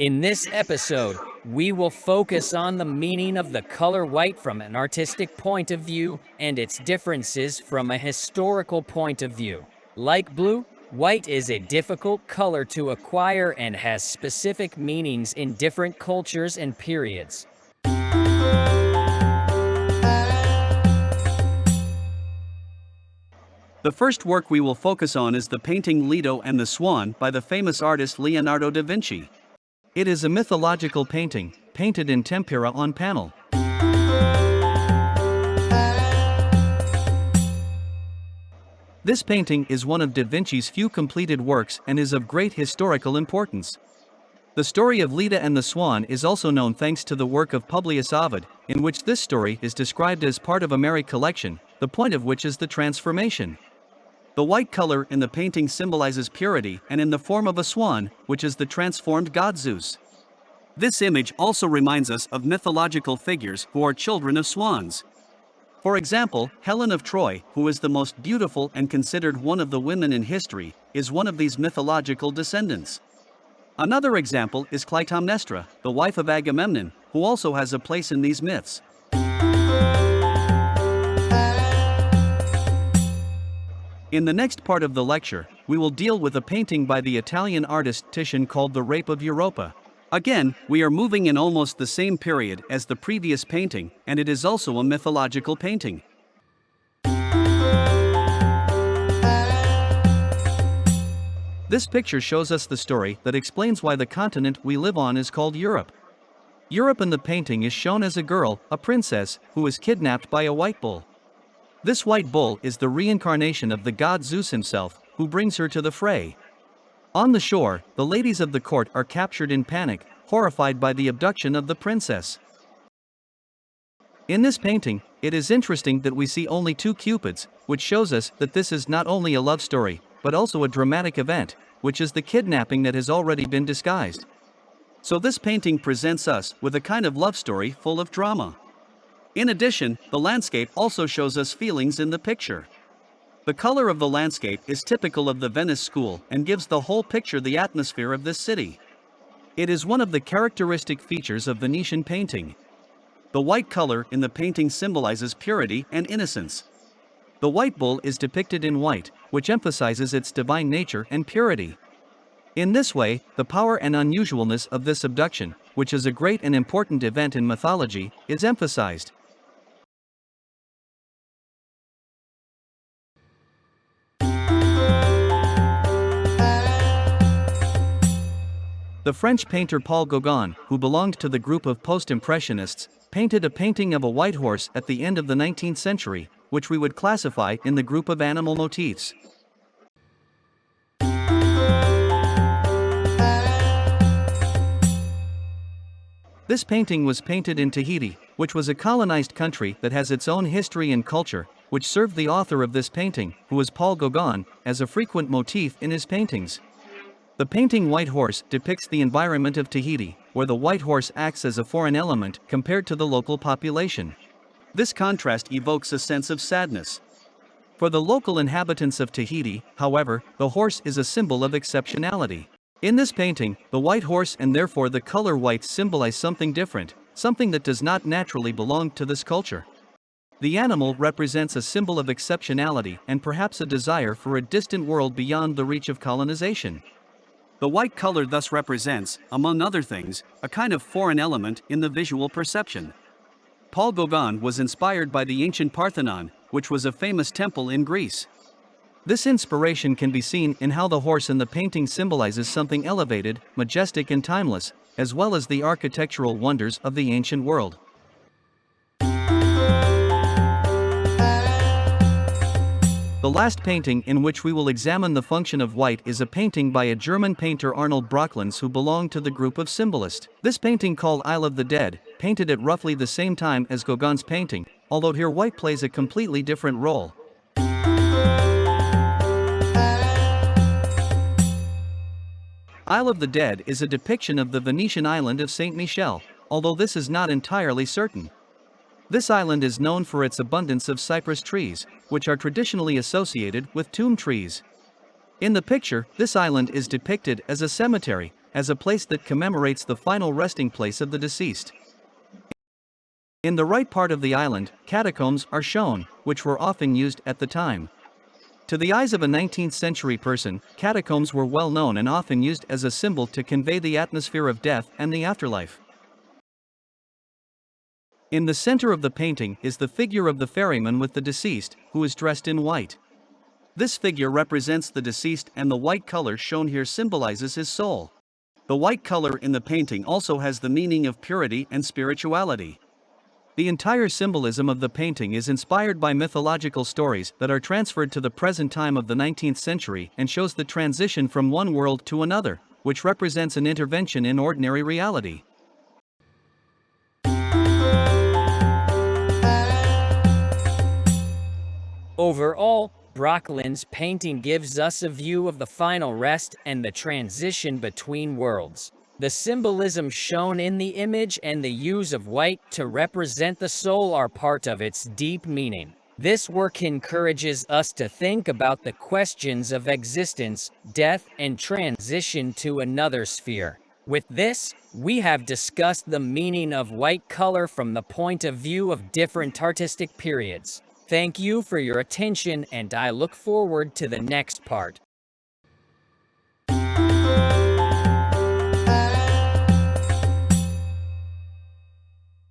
In this episode, we will focus on the meaning of the color white from an artistic point of view and its differences from a historical point of view. Like blue, white is a difficult color to acquire and has specific meanings in different cultures and periods. The first work we will focus on is the painting Leto and the Swan by the famous artist Leonardo da Vinci. It is a mythological painting, painted in tempera on panel. This painting is one of da Vinci's few completed works and is of great historical importance. The story of Leda and the Swan is also known thanks to the work of Publius Ovid, in which this story is described as part of a merry collection, the point of which is the transformation. The white color in the painting symbolizes purity and in the form of a swan, which is the transformed god Zeus. This image also reminds us of mythological figures who are children of swans. For example, Helen of Troy, who is the most beautiful and considered one of the women in history, is one of these mythological descendants. Another example is Clytemnestra, the wife of Agamemnon, who also has a place in these myths. In the next part of the lecture, we will deal with a painting by the Italian artist Titian called The Rape of Europa. Again, we are moving in almost the same period as the previous painting, and it is also a mythological painting. This picture shows us the story that explains why the continent we live on is called Europe. Europe in the painting is shown as a girl, a princess, who is kidnapped by a white bull. This white bull is the reincarnation of the god Zeus himself, who brings her to the fray. On the shore, the ladies of the court are captured in panic, horrified by the abduction of the princess. In this painting, it is interesting that we see only two cupids, which shows us that this is not only a love story, but also a dramatic event, which is the kidnapping that has already been disguised. So this painting presents us with a kind of love story full of drama. In addition, the landscape also shows us feelings in the picture. The color of the landscape is typical of the Venice school and gives the whole picture the atmosphere of this city. It is one of the characteristic features of Venetian painting. The white color in the painting symbolizes purity and innocence. The white bull is depicted in white, which emphasizes its divine nature and purity. In this way, the power and unusualness of this abduction, which is a great and important event in mythology, is emphasized. The French painter Paul Gauguin, who belonged to the group of post-impressionists, painted a painting of a white horse at the end of the 19th century, which we would classify in the group of animal motifs. This painting was painted in Tahiti, which was a colonized country that has its own history and culture, which served the author of this painting, who was Paul Gauguin, as a frequent motif in his paintings. The painting White Horse depicts the environment of Tahiti, where the white horse acts as a foreign element compared to the local population. This contrast evokes a sense of sadness. For the local inhabitants of Tahiti, however, the horse is a symbol of exceptionality. In this painting, the white horse and therefore the color white symbolize something different, something that does not naturally belong to this culture. The animal represents a symbol of exceptionality and perhaps a desire for a distant world beyond the reach of colonization. The white color thus represents, among other things, a kind of foreign element in the visual perception. Paul Gauguin was inspired by the ancient Parthenon, which was a famous temple in Greece. This inspiration can be seen in how the horse in the painting symbolizes something elevated, majestic and timeless, as well as the architectural wonders of the ancient world. The last painting in which we will examine the function of white is a painting by a German painter Arnold Brocklens, who belonged to the group of symbolists. This painting, called Isle of the Dead, painted at roughly the same time as Gauguin's painting, although here white plays a completely different role. Isle of the Dead is a depiction of the Venetian island of Saint Michel, although this is not entirely certain. This island is known for its abundance of cypress trees, which are traditionally associated with tomb trees. In the picture, this island is depicted as a cemetery, as a place that commemorates the final resting place of the deceased. In the right part of the island, catacombs are shown, which were often used at the time. To the eyes of a 19th century person, catacombs were well known and often used as a symbol to convey the atmosphere of death and the afterlife. In the center of the painting is the figure of the ferryman with the deceased, who is dressed in white. This figure represents the deceased, and the white color shown here symbolizes his soul. The white color in the painting also has the meaning of purity and spirituality. The entire symbolism of the painting is inspired by mythological stories that are transferred to the present time of the 19th century and shows the transition from one world to another, which represents an intervention in ordinary reality. Overall, Brocklyn's painting gives us a view of the final rest and the transition between worlds. The symbolism shown in the image and the use of white to represent the soul are part of its deep meaning. This work encourages us to think about the questions of existence, death, and transition to another sphere. With this, we have discussed the meaning of white color from the point of view of different artistic periods. Thank you for your attention, and I look forward to the next part.